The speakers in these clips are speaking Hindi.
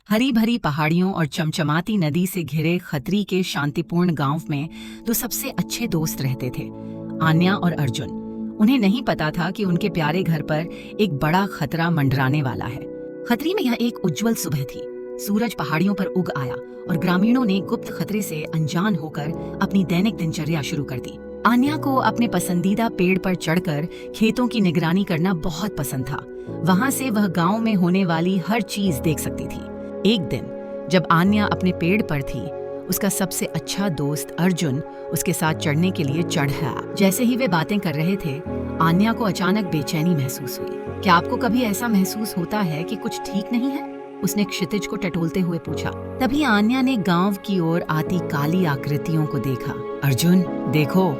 हरी भरी पहाड़ियों और चमचमाती नदी से घिरे खत्री के शांतिपूर्ण गांव में दो सबसे अच्छे दोस्त रहते थे, आन्या और अर्जुन। उन्हें नहीं पता था कि उनके प्यारे घर पर एक बड़ा खतरा मंडराने वाला है। खत्री में यह एक उज्जवल सुबह थी। सूरज पहाड़ियों पर उग आया और ग्रामीणों ने गुप्त खतरे से अनजान होकर अपनी दैनिक दिनचर्या शुरू कर दी। आन्या को अपने पसंदीदा पेड़ पर चढ़कर खेतों की निगरानी करना बहुत पसंद था। वहां से वह गांव में होने वाली हर चीज देख सकती थी। एक दिन जब आन्या अपने पेड़ पर थी, उसका सबसे अच्छा दोस्त अर्जुन उसके साथ चढ़ने के लिए चढ़ा। जैसे ही वे बातें कर रहे थे, आन्या को अचानक बेचैनी महसूस हुई। क्या आपको कभी ऐसा महसूस होता है कि कुछ ठीक नहीं है? उसने क्षितिज को टटोलते हुए पूछा। तभी आन्या ने गांव की ओर आती काली आकृतियों को देखा। अर्जुन, देखो,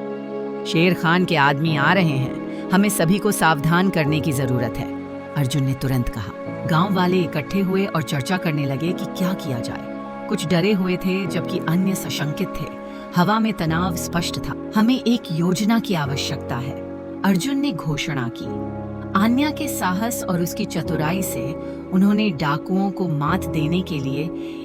शेर खान के आदमी आ रहे हैं। हमें सभी को सावधान करने की जरूरत है, अर्जुन ने तुरंत कहा। गांव वाले इकट्ठे हुए और चर्चा करने लगे कि क्या किया जाए। कुछ डरे हुए थे जबकि अन्य सशंकित थे। हवा में तनाव स्पष्ट था। हमें एक योजना की आवश्यकता है, अर्जुन ने घोषणा की। आन्या के साहस और उसकी चतुराई से उन्होंने डाकुओं को मात देने के लिए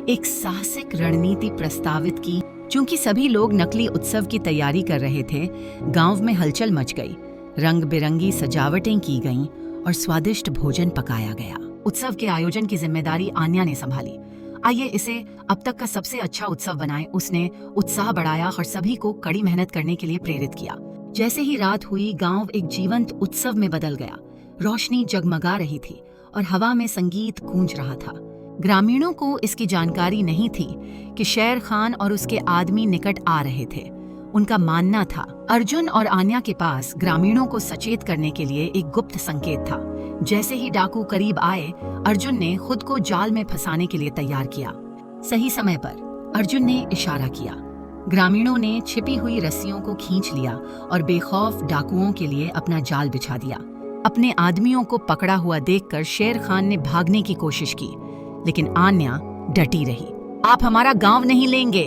एक साहसिक रणनीति प्रस्तावित की। चूंकि सभी लोग नकली उत्सव की तैयारी कर रहे थे, गांव में हलचल मच गई। रंग बिरंगी सजावटें की गईं और स्वादिष्ट भोजन पकाया गया। उत्सव के आयोजन की जिम्मेदारी आन्या ने संभाली। आइए इसे अब तक का सबसे अच्छा उत्सव बनाएं, उसने उत्साह बढ़ाया और सभी को कड़ी मेहनत करने के लिए प्रेरित किया। जैसे ही रात हुई, गांव एक जीवंत उत्सव में बदल गया। रोशनी जगमगा रही थी और हवा में संगीत गूंज रहा था। ग्रामीणों को इसकी जानकारी नहीं थी कि शेर खान और उसके आदमी निकट आ रहे थे। उनका मानना था अर्जुन और आन्या के पास ग्रामीणों को सचेत करने के लिए एक गुप्त संकेत था। जैसे ही डाकू करीब आए, अर्जुन ने खुद को जाल में फंसाने के लिए तैयार किया। सही समय पर अर्जुन ने इशारा किया। ग्रामीणों ने छिपी हुई रस्सियों को खींच लिया और बेखौफ डाकुओं के लिए अपना जाल बिछा दिया। अपने आदमियों को पकड़ा हुआ देखकर शेर खान ने भागने की कोशिश की, लेकिन आन्या डटी रही। आप हमारा गांव नहीं लेंगे,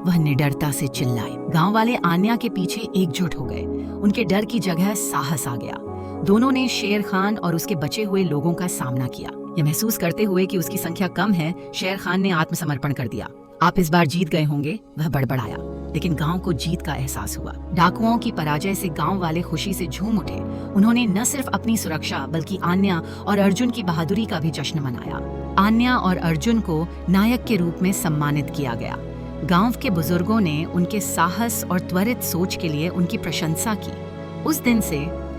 वह निडरता से चिल्लाई। गांव वाले आन्या के पीछे एकजुट हो गए। उनके डर की जगह साहस आ गया। दोनों ने शेर खान और उसके बचे हुए लोगों का सामना किया। यह महसूस करते हुए कि उसकी संख्या कम है, शेर खान ने आत्मसमर्पण कर दिया। आप इस बार जीत गए होंगे, वह बड़बड़ाया। लेकिन गांव को जीत का एहसास हुआ। डाकुओं की पराजय से गांव वाले खुशी से झूम उठे। उन्होंने न सिर्फ अपनी सुरक्षा बल्कि आन्या और अर्जुन की बहादुरी का भी जश्न मनाया। आन्या और अर्जुन को नायक के रूप में सम्मानित किया गया। गांव के बुजुर्गों ने उनके साहस और त्वरित सोच के लिए उनकी प्रशंसा की। उस दिन से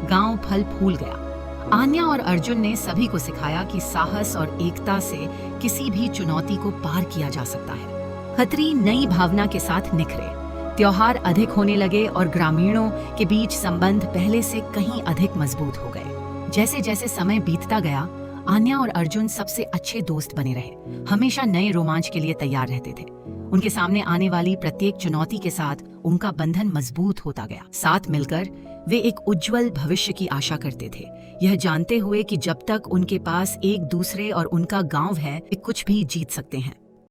गांव फल फूल गया। आन्या और अर्जुन ने सभी को सिखाया कि साहस और एकता से किसी भी चुनौती को पार किया जा सकता है। खत्री नई भावना के साथ निखरे। त्योहार अधिक होने लगे और ग्रामीणों के बीच संबंध पहले से कहीं अधिक मजबूत हो गए। जैसे जैसे समय बीतता गया, आन्या और अर्जुन सबसे अच्छे दोस्त बने रहे। हमेशा नए रोमांच के लिए तैयार रहते थे। उनके सामने आने वाली प्रत्येक चुनौती के साथ उनका बंधन मजबूत होता गया। साथ मिलकर वे एक उज्जवल भविष्य की आशा करते थे, यह जानते हुए कि जब तक उनके पास एक दूसरे और उनका गांव है, वे कुछ भी जीत सकते हैं।